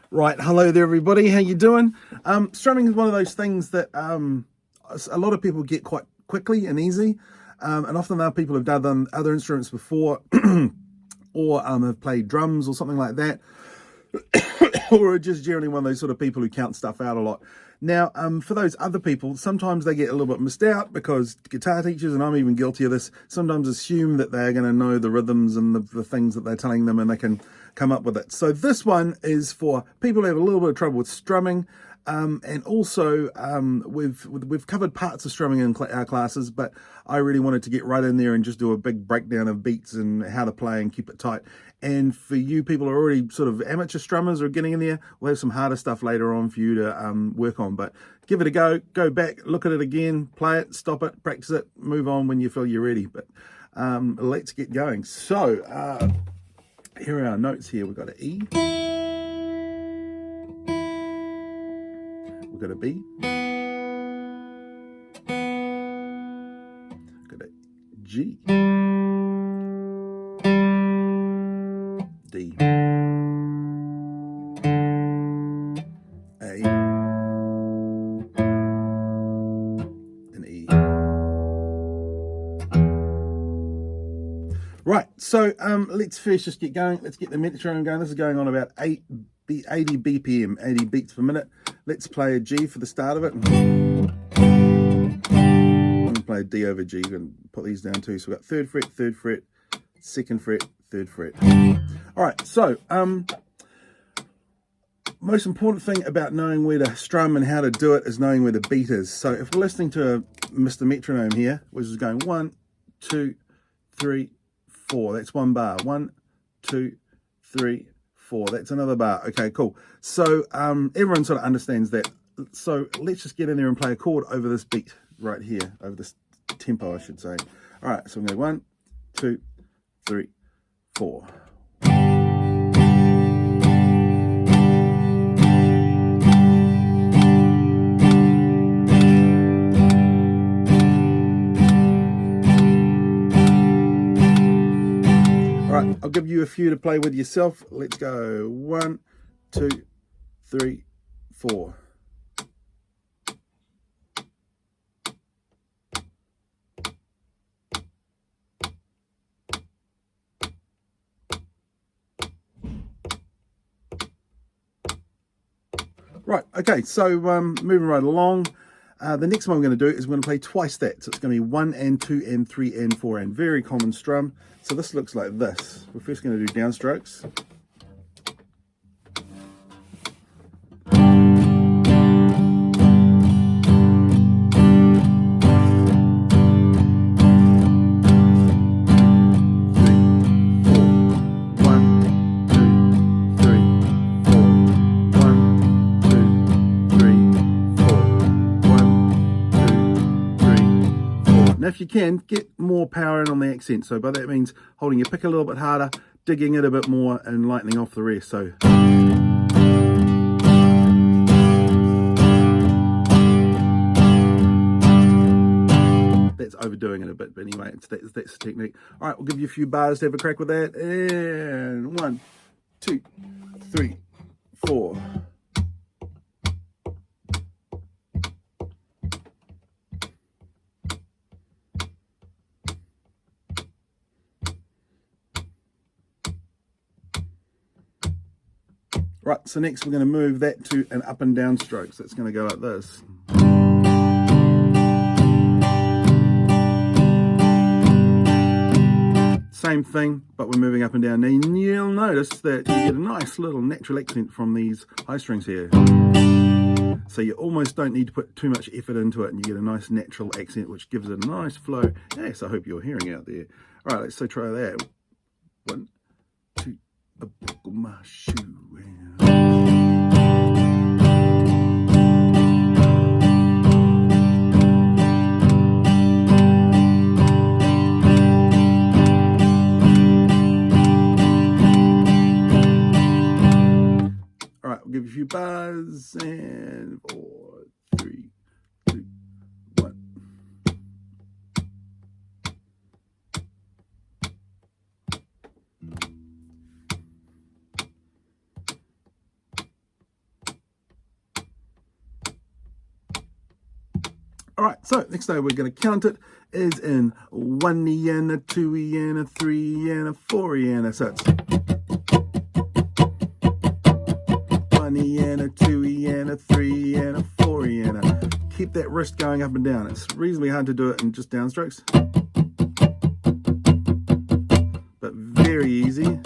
Right, hello there everybody, how you doing? Strumming is one of those things that a lot of people get quite quickly and easy, and often there are people who've done other instruments before or have played drums or something like that, or are just generally one of those sort of people who count stuff out a lot. Now, for those other people, sometimes they get a little bit missed out because guitar teachers, and I'm even guilty of this, sometimes assume that they're going to know the rhythms and the things that they're telling them and they can come up with it. So this one is for people who have a little bit of trouble with strumming, and also we've covered parts of strumming in our classes, but I really wanted to get right in there and just do a big breakdown of beats and how to play and keep it tight. And for you people who are already sort of amateur strummers or getting in there, we'll have some harder stuff later on for you to work on. But give it a go back, look at it again, play it, stop it, practice it, move on when you feel you're ready. But let's get going. So here are our notes here. We've got an E, we've got a B, got a G, D, A, and E. Right, so let's first just get going. Let's get the metronome going. This is going on about 80 BPM, 80 beats per minute. Let's play a G for the start of it. I'm going to play a D over G and put these down too. So we've got 3rd fret, 2nd fret, 3rd fret. All right, so most important thing about knowing where to strum and how to do it is knowing where the beat is. So if we're listening to Mr. Metronome here, which is going 1, 2, 3, 4, that's one bar. 1, 2, 3, 4, that's another bar. Okay, cool. So everyone sort of understands that. So let's just get in there and play a chord over this beat right here, over this tempo, I should say. All right, so I'm going 1, 2, 3, 4. I'll give you a few to play with yourself. Let's go 1, 2, 3, 4. Right, okay, so moving right along. The next one I'm going to do is I'm going to play twice that. So it's going to be 1 and 2 and 3 and 4 and very common strum. So this looks like this. We're first going to do downstrokes. Now, if you can, get more power in on the accent. So by that means holding your pick a little bit harder, digging it a bit more, and lightening off the rest. So that's overdoing it a bit, but anyway, that's the technique. All right, we'll give you a few bars to have a crack with that. And 1, 2, 3, 4. Right, so next we're going to move that to an up and down stroke. So it's going to go like this. Same thing, but we're moving up and down. Now you'll notice that you get a nice little natural accent from these high strings here. So you almost don't need to put too much effort into it, and you get a nice natural accent which gives it a nice flow. Yes, I hope you're hearing out there. All right, let's try that. 1, 2, a buckle my shoe. All right, we'll give you a few bars and 4, 3, 2, 1. All right, so next way we're going to count it is in 1 E and a 2 E and a 3 E and a 4 E and a, so it's 1 E and a 2 E and a 3 E and a 4 E and a. Keep that wrist going up and down. It's reasonably hard to do it in just downstrokes, but very easy.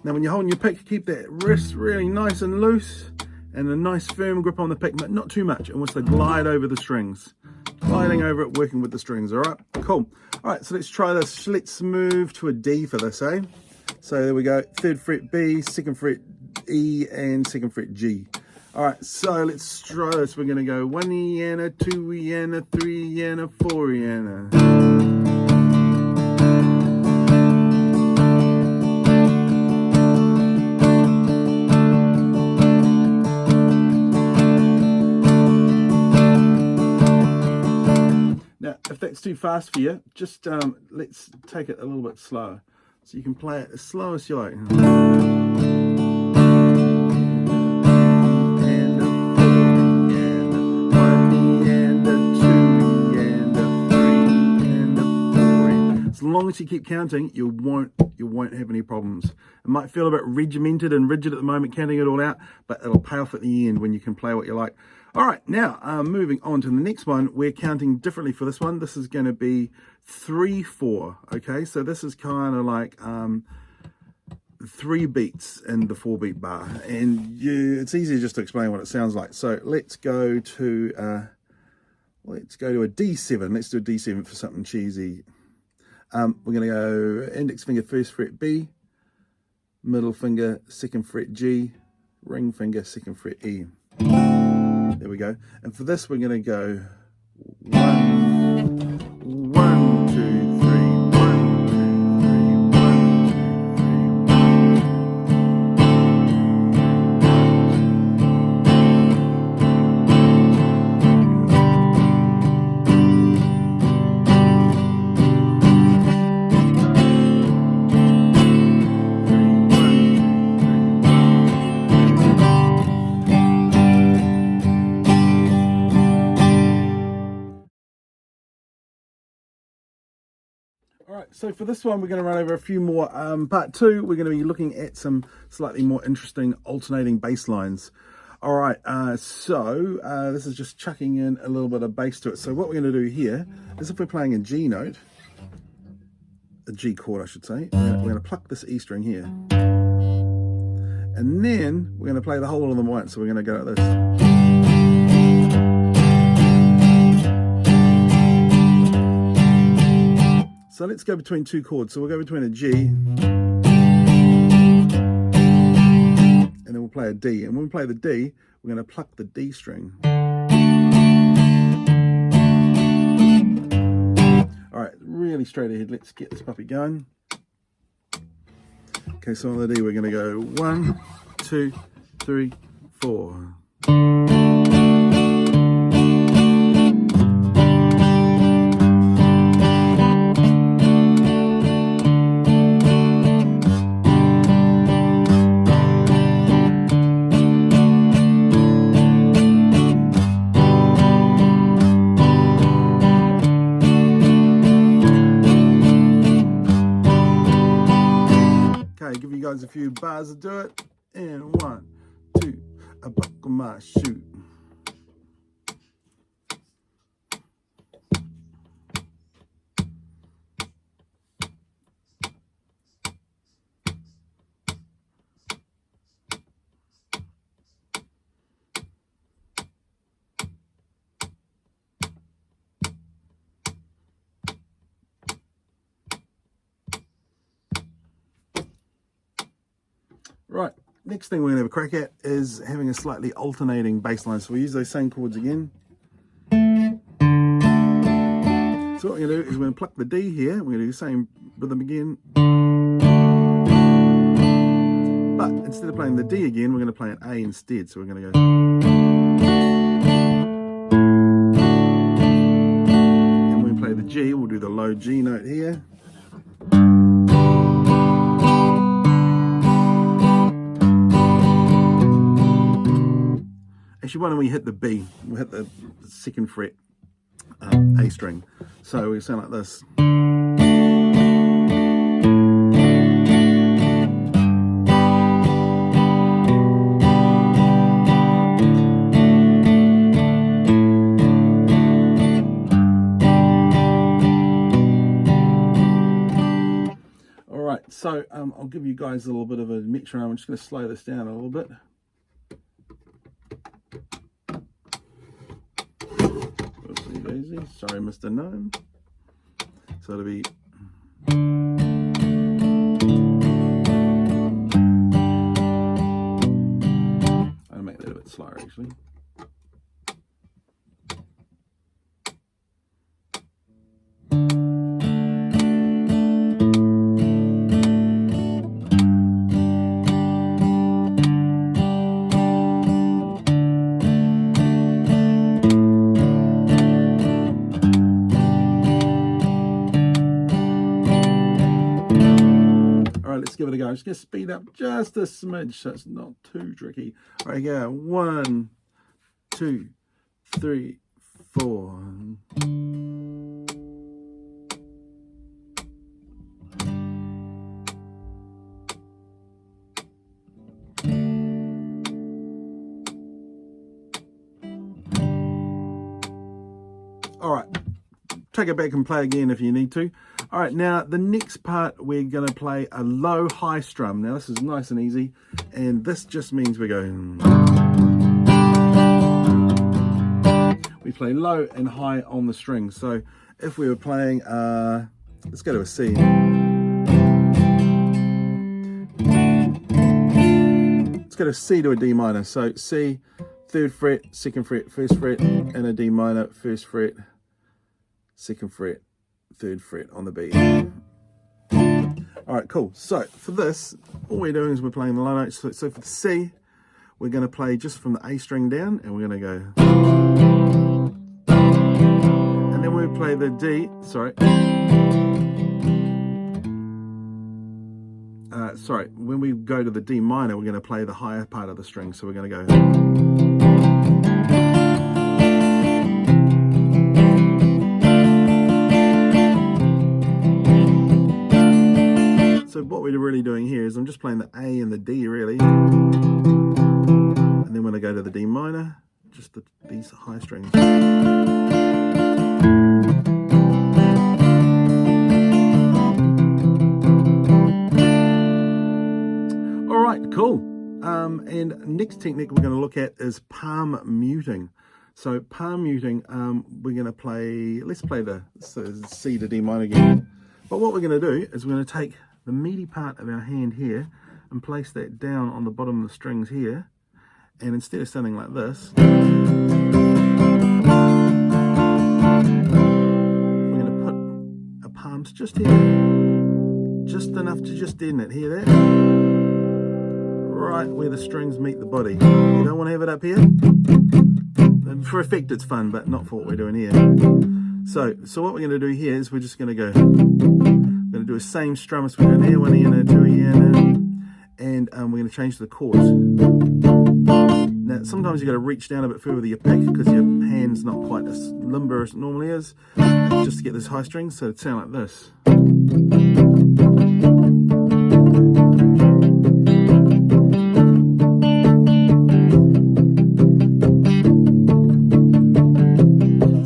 Now when you're holding your pick, keep that wrist really nice and loose and a nice firm grip on the pick, but not too much. And wants to glide over the strings. Gliding over it, working with the strings, all right? Cool. All right, so let's try this. Let's move to a D for this, eh? So there we go, 3rd fret B, 2nd fret E, and 2nd fret G. All right, so let's try this. We're gonna go 1 E and a 2 E and a 3 E and a 4 E and a. If that's too fast for you, just let's take it a little bit slower. So you can play it as slow as you like. And a 4 and a 1 and a 2 and a 3 and a 4. As long as you keep counting, you won't have any problems. It might feel a bit regimented and rigid at the moment, counting it all out, but it'll pay off at the end when you can play what you like. All right, now moving on to the next one, we're counting differently for this one. This is going to be 3/4. Okay, so this is kind of like 3 beats in the 4-beat bar, and it's easier just to explain what it sounds like. So let's go to a D7. Let's do a D7 for something cheesy. We're going to go index finger 1st fret B, middle finger 2nd fret G, ring finger 2nd fret E. There we go. And for this, we're going to go 1, 1, 2, 3, 1, 2, 3, All right, so for this one, we're going to run over a few more. Part 2, we're going to be looking at some slightly more interesting alternating bass lines. All right, so this is just chucking in a little bit of bass to it. So what we're going to do here is, if we're playing a G note, a G chord, I should say, we're going to pluck this E string here. And then we're going to play the whole of them once. So we're going to go like this. So let's go between 2 chords. So we'll go between a G and then we'll play a D. And when we play the D, we're going to pluck the D string. All right, really straight ahead. Let's get this puppy going. Okay, so on the D, we're going to go 1, 2, 3, 4. Give you guys a few bars to do it. And 1, 2, I buckle my shoe. Right, next thing we're going to have a crack at is having a slightly alternating bass line. So we use those same chords again. So what we're going to do is we're going to pluck the D here. We're going to do the same rhythm again. But instead of playing the D again, we're going to play an A instead. So we're going to go. And when we play the G, we'll do the low G note here. Actually, why don't we hit the B? We'll hit the 2nd fret A string. So we sound like this. So I'll give you guys a little bit of a metronome. I'm just going to slow this down a little bit. Oopsie daisy. Sorry, Mr. Gnome. So it'll be. I'll make that a bit slower actually. Let's give it a go. I'm just going to speed up just a smidge so it's not too tricky. All right, go. 1, 2, 3, 4. All right, take it back and play again if you need to. All right, now the next part we're going to play a low high strum. Now this is nice and easy, and this just means we're going. We play low and high on the string. So if we were playing, let's go to a C. Let's go to C to a D minor. So C, 3rd fret, 2nd fret, 1st fret, and a D minor, 1st fret, 2nd fret, 3rd fret on the B. All right, cool. So for this, all we're doing is we're playing the low notes. So for the C, we're going to play just from the A string down, and we're going to go. And then we play the D. Sorry. When we go to the D minor, we're going to play the higher part of the string. So we're going to go. So what we're really doing here is I'm just playing the A and the D really. And then when I go to the D minor, just these high strings. All right, cool. And next technique we're going to look at is palm muting. So palm muting, we're going to play, let's play the C to D minor again. But what we're going to do is we're going to take the meaty part of our hand here and place that down on the bottom of the strings here, and instead of sounding like this, we're going to put our palms just here, just enough to just deaden it. Hear that? Right where the strings meet the body. You don't want to have it up here. For effect it's fun, but not for what we're doing here. So what we're going to do here is we're just going to go. We're going to do the same strum as we're doing there, 1 E and a 2 E and we're going to change the chords. Now sometimes you've got to reach down a bit further with your pick because your hand's not quite as limber as it normally is, just to get this high string, so it'd sound like this.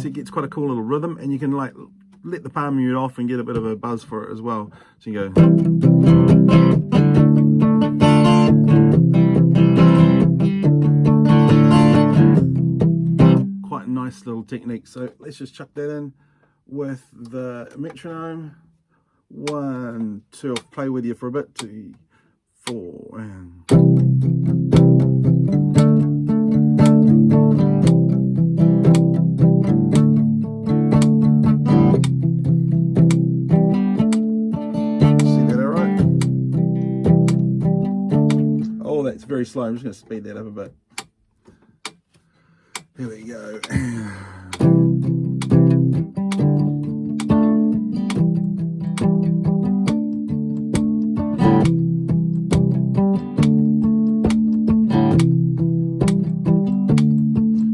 So it gets quite a cool little rhythm, and you can like let the palm mute off and get a bit of a buzz for it as well. So you go. Quite a nice little technique. So let's just chuck that in with the metronome. 1, 2, I'll play with you for a bit. 2, 4, and. It's very slow. I'm just going to speed that up a bit. Here we go.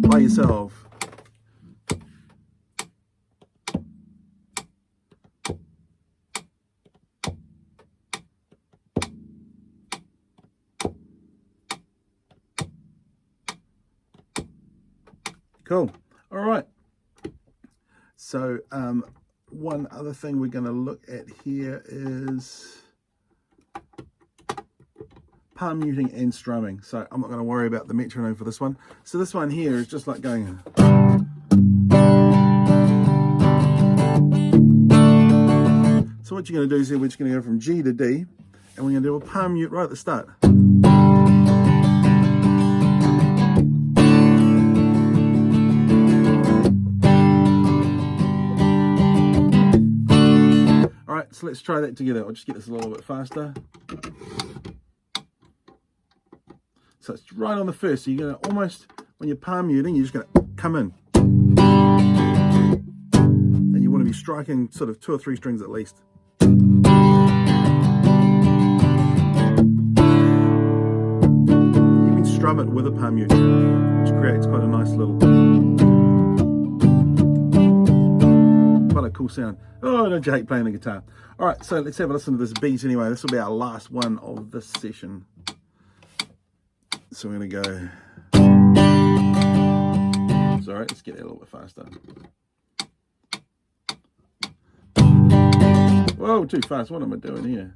By yourself. Cool. All right. So one other thing we're going to look at here is Permuting and strumming. So I'm not going to worry about the metronome for this one. So this one here is just like going. So what you're going to do is here, we're just going to go from G to D, and we're going to do a permute right at the start. All right, so let's try that together. I'll just get this a little bit faster. So it's right on the first. So you're going to almost, when you're permuting, you're just going to come in. And you want to be striking sort of 2 or 3 strings at least. You can strum it with a permute, which creates quite a nice little, quite a cool sound. Oh, don't you hate playing the guitar? All right, so let's have a listen to this beat anyway. This will be our last one of this session. So we're going to go. Sorry, let's get it a little bit faster. Whoa, too fast. What am I doing here?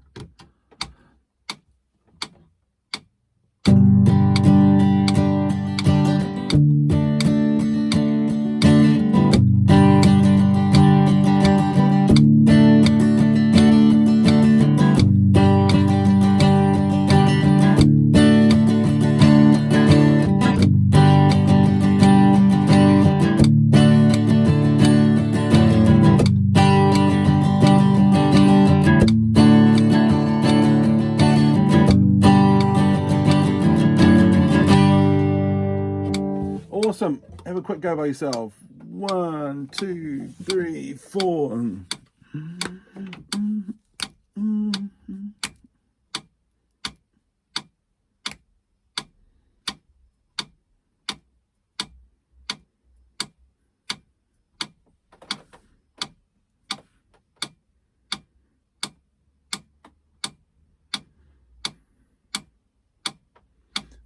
Awesome. Have a quick go by yourself. 1, 2, 3, 4.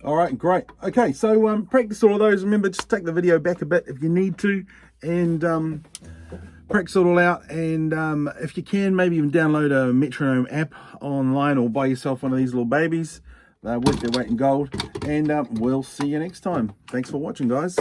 All right, great. Okay, so practice all of those. Remember, just take the video back a bit if you need to, and practice it all out. And if you can, maybe even download a metronome app online or buy yourself one of these little babies. They're worth their weight in gold. And we'll see you next time. Thanks for watching, guys.